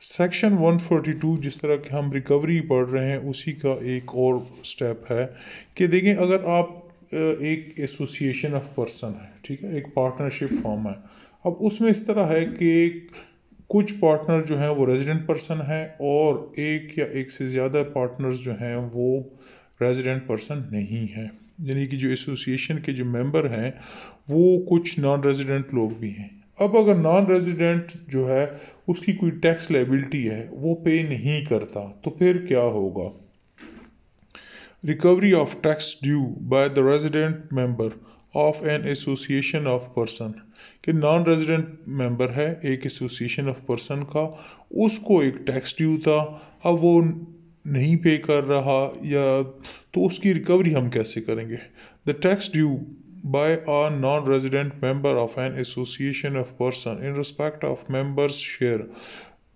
Section 142 जिस तरह कि हम रिकवरी पढ़ रहे हैं उसी का एक और स्टेप है कि देखें अगर आप एक एसोसिएशन ऑफ पर्सन है, ठीक है, एक पार्टनरशिप फॉर्म है। अब उसमें इस तरह है कि कुछ पार्टनर जो हैं वो रेजिडेंट पर्सन है और एक या एक से ज़्यादा पार्टनर्स जो हैं वो रेजिडेंट पर्सन नहीं है। यानी कि जो एसोसिएशन के जो मेंबर हैं वो कुछ नॉन रेजिडेंट लोग भी हैं। अब अगर नॉन रेजिडेंट जो है उसकी कोई टैक्स लायबिलिटी है वो पे नहीं करता तो फिर क्या होगा? Recovery of tax due by the resident member of an association of person, कि नॉन रेजिडेंट मेंबर है एक एसोसिएशन ऑफ पर्सन का, उसको एक टैक्स ड्यू था, अब वो नहीं पे कर रहा या तो उसकी रिकवरी हम कैसे करेंगे? The tax due by a non-resident member of an association of person in respect of members' share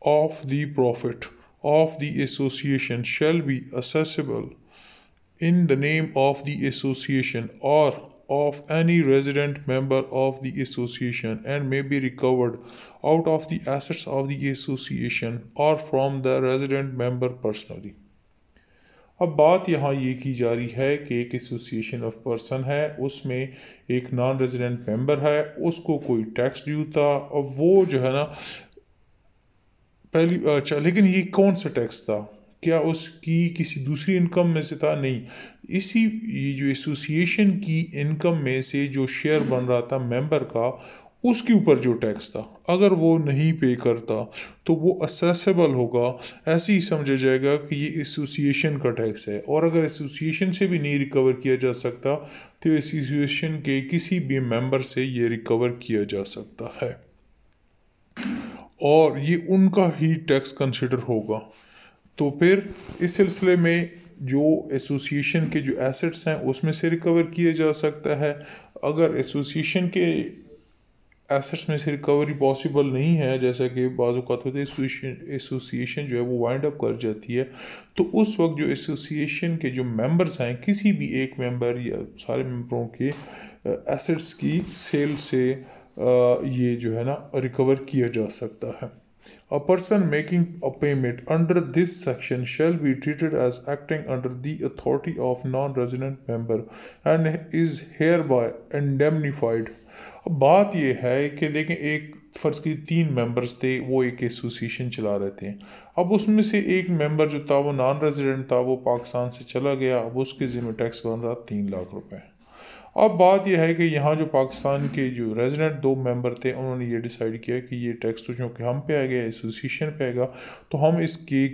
of the profit of the association shall be assessable in the name of the association or of any resident member of the association and may be recovered out of the assets of the association or from the resident member personally. अब बात यहाँ ये की जा रही है कि एक एसोसिएशन ऑफ पर्सन है, उसमें एक नॉन रेजिडेंट मेंबर है, उसको कोई टैक्स ड्यू था और वो जो है ना पहली अच्छा, लेकिन ये कौन सा टैक्स था? क्या उसकी किसी दूसरी इनकम में से था? नहीं, इसी ये जो एसोसिएशन की इनकम में से जो शेयर बन रहा था मेंबर का उसके ऊपर जो टैक्स था, अगर वो नहीं पे करता तो वो असेसेबल होगा। ऐसे ही समझा जाएगा कि ये एसोसिएशन का टैक्स है, और अगर एसोसिएशन से भी नहीं रिकवर किया जा सकता तो एसोसिएशन के किसी भी मेंबर से ये रिकवर किया जा सकता है और ये उनका ही टैक्स कंसिडर होगा। तो फिर इस सिलसिले में जो एसोसिएशन के जो एसेट्स हैं उसमें से रिकवर किया जा सकता है। अगर एसोसिएशन के एसेट्स में से रिकवरी पॉसिबल नहीं है, जैसा कि बाज़ औक़ात होते हैं एसोसिएशन जो है वो वाइंड अप कर जाती है, तो उस वक्त जो एसोसिएशन के जो मेंबर्स हैं किसी भी एक मेंबर या सारे मेंबरों के एसेट्स की सेल से ये जो है ना रिकवर किया जा सकता है। A person making a payment under this section shall be treated as acting under the authority of non-resident member and is hereby indemnified. अब बात यह है कि देखें, एक फ़र्ज़ की 3 मेंबर्स थे, वो एक एसोसिएशन चला रहे थे। अब उसमें से एक मेंबर जो था वो नॉन रेजिडेंट था, वो पाकिस्तान से चला गया, अब उसके ज़िम्मे टैक्स बन रहा 3 लाख रुपए। अब बात यह है कि यहाँ जो पाकिस्तान के जो रेजिडेंट 2 मेंबर थे उन्होंने ये डिसाइड किया कि ये टैक्स तो चूँकि हम पे आएगा, एसोसिएशन पे आएगा, तो हम इसके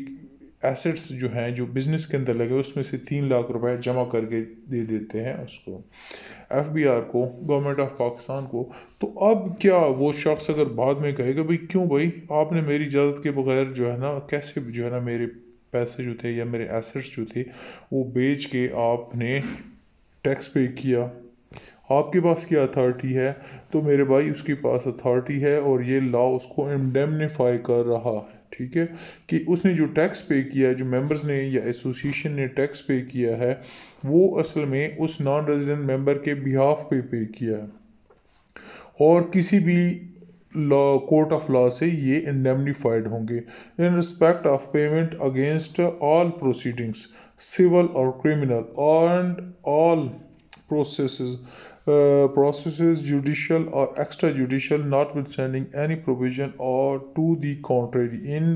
एसेट्स जो हैं जो बिज़नेस के अंदर लगे उसमें से 3 लाख रुपए जमा करके दे देते हैं उसको, एफबीआर को, गवर्नमेंट ऑफ पाकिस्तान को। तो अब क्या वो शख्स अगर बाद में कहेगा भाई क्यों भाई आपने मेरी इजाज़त के बगैर जो है ना कैसे जो है ना मेरे पैसे जो थे या मेरे एसेट्स जो थे वो बेच के आपने टैक्स पे किया, आपके पास क्या अथॉरिटी है? तो मेरे भाई उसके पास अथॉरिटी है और ये लॉ उसको इंडेमनीफाई कर रहा है, ठीक है, कि उसने जो टैक्स पे किया है, जो मेंबर्स ने या एसोसिएशन ने टैक्स पे किया है, वो असल में उस नॉन रेजिडेंट मेंबर के बिहाफ पे किया है और किसी भी लॉ कोर्ट ऑफ लॉ से ये इंडेमनीफाइड होंगे in respect of payment against all proceedings civil और criminal and all processes processes judicial or extrajudicial notwithstanding any provision or to the contrary in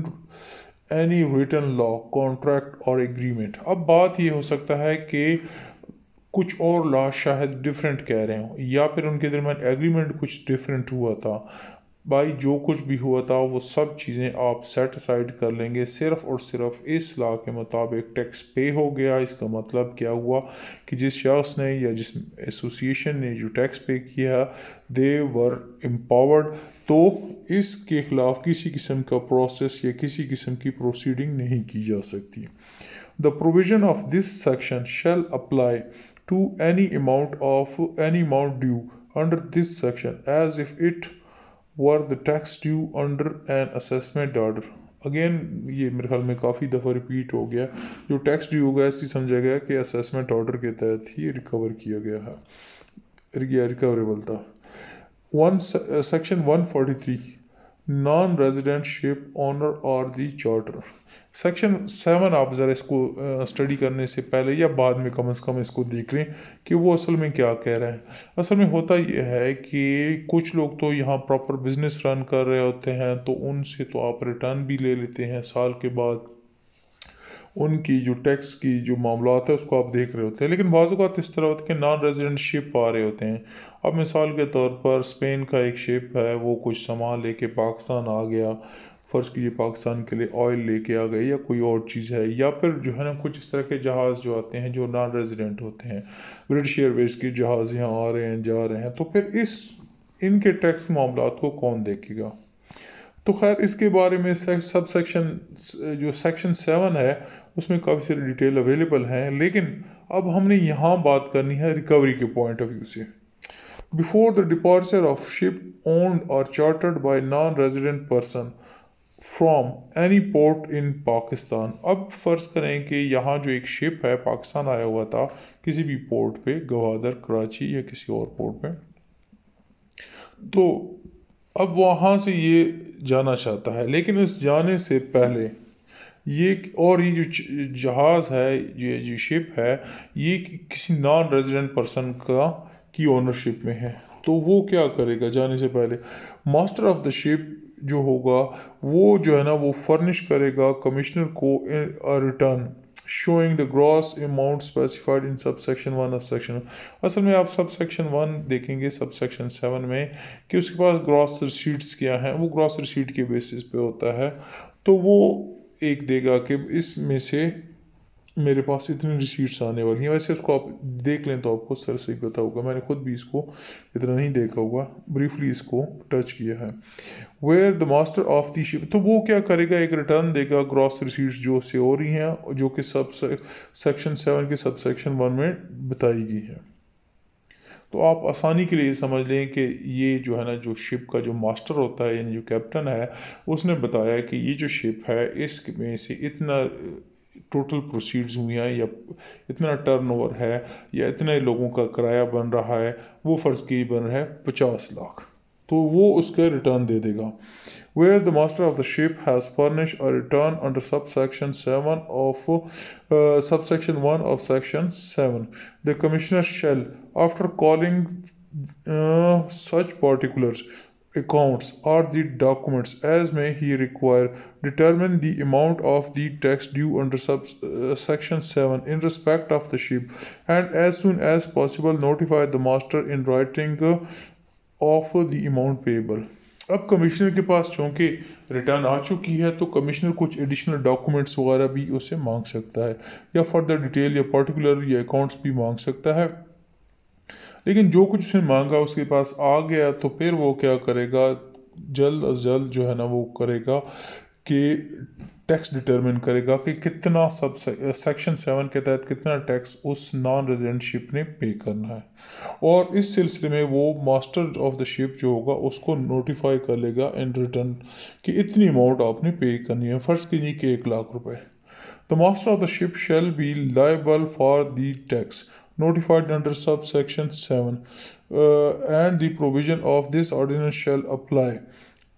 any written law contract or agreement। अब बात ये हो सकता है कि कुछ और लॉ शायद डिफरेंट कह रहे हो या फिर उनके दरमियान एग्रीमेंट कुछ डिफरेंट हुआ था। भाई जो कुछ भी हुआ था वो सब चीज़ें आप सेट असाइड कर लेंगे, सिर्फ और सिर्फ इस लॉ के मुताबिक टैक्स पे हो गया। इसका मतलब क्या हुआ कि जिस शख्स ने या जिस एसोसिएशन ने जो टैक्स पे किया दे वर एम्पावर्ड, तो इसके खिलाफ किसी किस्म का प्रोसेस या किसी किस्म की प्रोसीडिंग नहीं की जा सकती। The provision of this section shall apply to any amount due under this section as if it were the tax due under an assessment order। Again ये मेरे ख्याल में काफ़ी दफ़ा रिपीट हो गया, जो टैक्स ड्यू होगा ऐसे समझा गया कि असेसमेंट ऑर्डर के तहत ही रिकवर किया गया है, रिकवरेबल था। One section 143 non resident ship owner और दी चार्टर। सेक्शन 7 आप ज़रा इसको स्टडी करने से पहले या बाद में कम से कम इसको देख लें कि वो असल में क्या कह रहे हैं। असल में होता ये है कि कुछ लोग तो यहाँ प्रॉपर बिजनेस रन कर रहे होते हैं, तो उनसे तो आप रिटर्न भी ले लेते हैं साल के बाद, उनकी जो टैक्स की जो मामलात है उसको आप देख रहे होते हैं। लेकिन बाज़ औक़ात इस तरह होता है कि नॉन रेजिडेंट शिप आ रहे होते हैं। अब मिसाल के तौर पर स्पेन का एक शिप है, वो कुछ सामान लेके पाकिस्तान आ गया, फ़र्ज़ कीजिए पाकिस्तान के लिए ऑयल लेके आ गए या कोई और चीज़ है, या फिर जो है ना कुछ इस तरह के जहाज़ जो आते हैं जो नॉन रेजिडेंट होते हैं, ब्रिटिश एयरवेज़ के जहाज़ यहाँ आ रहे हैं जा रहे हैं, तो फिर इनके टैक्स मामलात को कौन देखेगा। तो खैर इसके बारे में सब सेक्शन जो सेक्शन 7 है उसमें काफ़ी सारी डिटेल अवेलेबल हैं, लेकिन अब हमने यहाँ बात करनी है रिकवरी के पॉइंट ऑफ व्यू से। Before the departure of ship owned और chartered by non resident person from any port in Pakistan. अब फ़र्ज़ करें कि यहाँ जो एक शिप है पाकिस्तान आया हुआ था किसी भी पोर्ट पे, गवादर, कराची या किसी और पोर्ट पे, तो अब वहाँ से ये जाना चाहता है, लेकिन इस जाने से पहले ये जो जहाज़ है, ये जो शिप है, ये किसी नॉन रेजिडेंट पर्सन की ओनरशिप में है। तो वो क्या करेगा जाने से पहले, मास्टर ऑफ द शिप जो होगा वो जो है ना वो फर्निश करेगा कमिश्नर को return showing the gross amount specified in sub section 1 of section. असल में आप सब सेक्शन 1 देखेंगे सब सेक्शन 7 में कि उसके पास ग्रॉस रिसीट्स क्या हैं, वो ग्रॉस रिसीट के बेसिस पे होता है। तो वो एक देगा कि इसमें से मेरे पास इतनी रिसीट्स आने वाली हैं। वैसे उसको आप देख लें तो आपको सर से ही पता होगा, मैंने खुद भी इसको इतना नहीं देखा हुआ, ब्रीफली इसको टच किया है। Where the master of the ship, तो वो क्या करेगा, एक रिटर्न देगा ग्रॉस रिसीट्स जो उससे हो रही हैं, जो कि सब सेक्शन 7 के सब सेक्शन 1 में बताई गई है। तो आप आसानी के लिए समझ लें कि ये जो है ना जो शिप का जो मास्टर होता है यानी जो कैप्टन है, उसने बताया कि ये जो शिप है इसमें से इतना टोटल प्रोसीड्स हुई हैं या इतना टर्नओवर है या इतने लोगों का किराया बन रहा है, वो फ़र्ज़ की बन रहा है 50 लाख, तो वो उसका रिटर्न दे देगा। Where the master of the ship has furnished a return under subsection 7 of subsection 1 of section 7, the commissioner shall, after calling such particulars, accounts or the documents as may he require, determine the amount of the tax due under section 7 in respect of the ship, and as soon as possible notify the master in writing of the amount payable। अब commissioner के पास चूँकि return आ चुकी है तो commissioner कुछ additional documents वगैरह भी उससे मांग सकता है, या फर्दर डिटेल या पर्टिकुलर या अकाउंट्स भी मांग सकता है। लेकिन जो कुछ उसने मांगा उसके पास आ गया तो फिर वो क्या करेगा, जल्द अज जल्द जो है ना वो करेगा कि टैक्स डिटरमिन करेगा कि कितना सब सेक्शन 7 के तहत कितना टैक्स उस नॉन रेजिडेंट शिप ने पे करना है, और इस सिलसिले में वो मास्टर ऑफ द शिप जो होगा उसको नोटिफाई कर लेगा इन रिटर्न कि इतनी अमाउंट आपने पे करनी है। फ़र्ज़ कीजिए कि 1 लाख रुपए। The master of the ship shall be liable for the tax notified under subsection 7 and the provision of this ordinance shall apply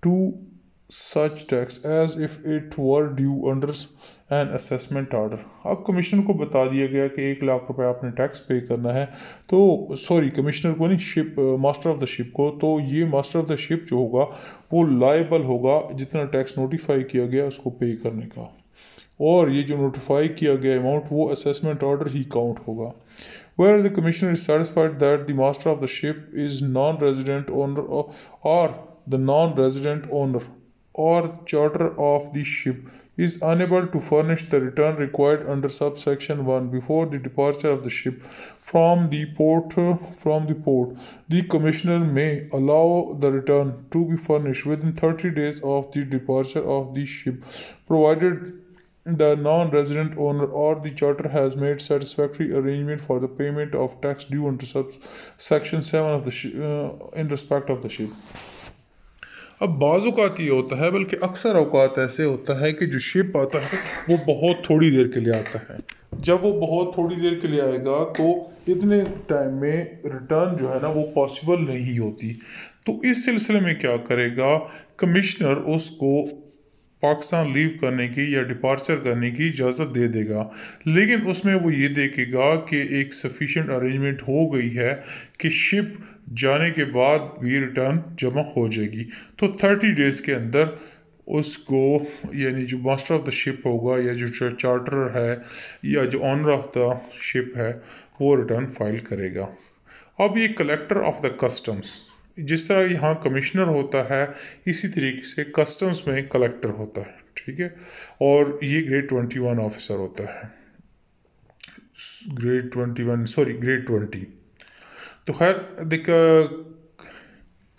to such tax as if it were due under an assessment order। अब commissioner को बता दिया गया कि 1 लाख रुपए आपने tax पे करना है, तो सॉरी कमिश्नर को नहीं, ship master of the ship को, तो ये मास्टर ऑफ द शिप जो होगा वो लायबल होगा जितना टैक्स नोटिफाई किया गया उसको पे करने का, और ये जो नोटिफाई किया गया अमाउंट वो असेसमेंट ऑर्डर ही काउंट होगा। Where the commissioner is satisfied that the master of the ship is non-resident owner or the non-resident owner or charter of the ship is unable to furnish the return required under subsection 1 before the departure of the ship from the port, the commissioner may allow the return to be furnished within 30 days of the departure of the ship, provided the non-resident owner or the charter has made satisfactory arrangement for the payment of tax due under section 7 of the in respect of the ship। अब बाज़ औक़ात ये होता है, बल्कि अक्सर औक़ात ऐसे होता है कि जो शिप आता है वो बहुत थोड़ी देर के लिए आता है। जब वो बहुत थोड़ी देर के लिए आएगा तो इतने टाइम में रिटर्न जो है ना वो पॉसिबल नहीं होती। तो इस सिलसिले में क्या करेगा, कमिश्नर उसको पाकिस्तान लीव करने की या डिपार्चर करने की इजाज़त दे देगा, लेकिन उसमें वो ये देखेगा कि एक सफिशिएंट अरेंजमेंट हो गई है कि शिप जाने के बाद भी रिटर्न जमा हो जाएगी। तो 30 डेज़ के अंदर उसको, यानी जो मास्टर ऑफ द शिप होगा या जो चार्टर है या जो ऑनर ऑफ द शिप है, वो रिटर्न फाइल करेगा। अब ये कलेक्टर ऑफ द कस्टम्स, जिस तरह यहाँ कमिश्नर होता है, इसी तरीके से कस्टम्स में कलेक्टर होता है, ठीक है। और ये ग्रेड 21 ऑफिसर होता है, ग्रेड 20। तो खैर the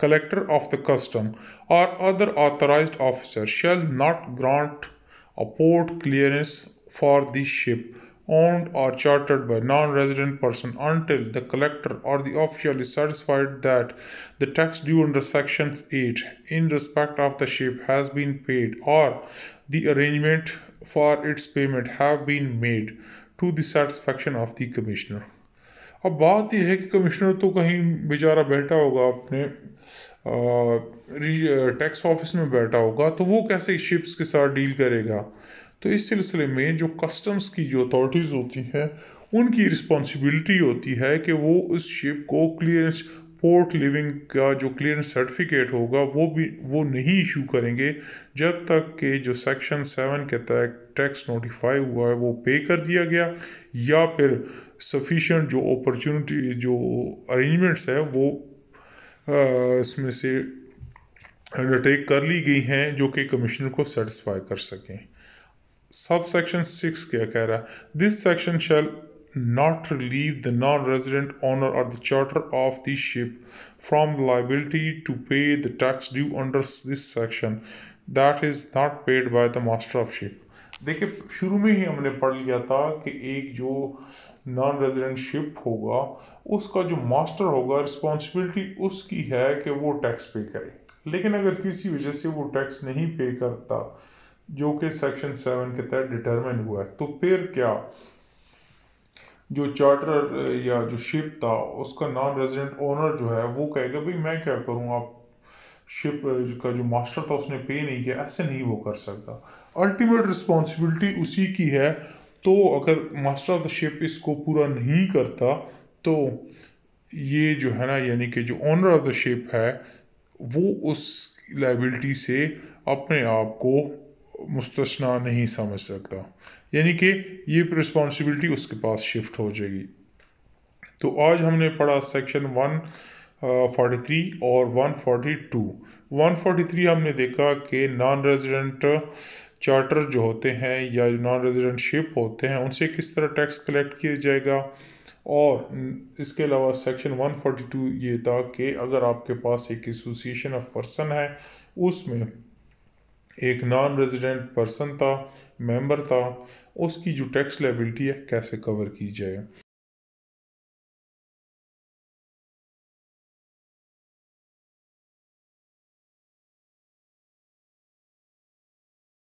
collector of the custom or other authorized officer shall not grant a port clearance for the ship owned or chartered by non-resident person until the collector or the official is satisfied that the tax due under section 8 in respect of the ship has been paid or the arrangement for its payment have been made to the satisfaction of the commissioner। अब बात यह है कि commissioner तो कहीं बेचारा बैठा होगा अपने टैक्स ऑफिस में बैठा होगा, तो वो कैसे शिप्स के साथ डील करेगा। तो इस सिलसिले में जो कस्टम्स की जो अथॉरिटीज़ होती हैं, उनकी रिस्पॉन्सिबिलिटी होती है कि वो उस शिप को क्लियरेंस, पोर्ट लिविंग का जो क्लियरेंस सर्टिफिकेट होगा वो नहीं इशू करेंगे जब तक कि जो सेक्शन 7 के तहत टैक्स नोटिफाई हुआ है वो पे कर दिया गया, या फिर सफिशिएंट जो अपॉर्चुनिटी जो अरेंजमेंट्स है वो इसमें से अंडरटेक कर ली गई हैं जो कि कमिश्नर को सेटिस्फाई कर सकें। सब सेक्शन 6 क्या कह रहा है, this section shall not relieve the non-resident owner or the charter of the ship from the liability to pay the tax due under this section that is not paid by the master of ship। देखिए शुरू में ही हमने पढ़ लिया था कि एक जो नॉन रेजिडेंट शिप होगा उसका जो मास्टर होगा, रिस्पॉन्सिबिलिटी उसकी है कि वो टैक्स पे करे, लेकिन अगर किसी वजह से वो टैक्स नहीं पे करता जो कि सेक्शन 7 के तहत डिटरमिन हुआ है, तो फिर क्या जो चार्टर या जो शिप था उसका नॉन रेजिडेंट ओनर जो है वो कहेगा भाई मैं क्या करूँ, आप शिप का जो मास्टर था उसने पे नहीं किया, ऐसे नहीं वो कर सकता। अल्टीमेट रिस्पॉन्सिबिलिटी उसी की है। तो अगर मास्टर ऑफ द शिप इसको पूरा नहीं करता तो ये जो है ना, यानी कि जो ओनर ऑफ द शिप है वो उस लाइबिलिटी से अपने आप को मुस्तस्ना नहीं समझ सकता, यानी कि ये रिस्पॉन्सिबिलिटी उसके पास शिफ्ट हो जाएगी। तो आज हमने पढ़ा सेक्शन 143 और 142। 143 हमने देखा कि नॉन रेजिडेंट चार्टर जो होते हैं या नॉन रेजिडेंट शिप होते हैं उनसे किस तरह टैक्स कलेक्ट किया जाएगा, और इसके अलावा सेक्शन 142 ये था कि अगर आपके पास एक एसोसिएशन ऑफ पर्सन है, उसमें एक नॉन रेजिडेंट पर्सन था, मेंबर था, उसकी जो टैक्स लायबिलिटी है कैसे कवर की जाए।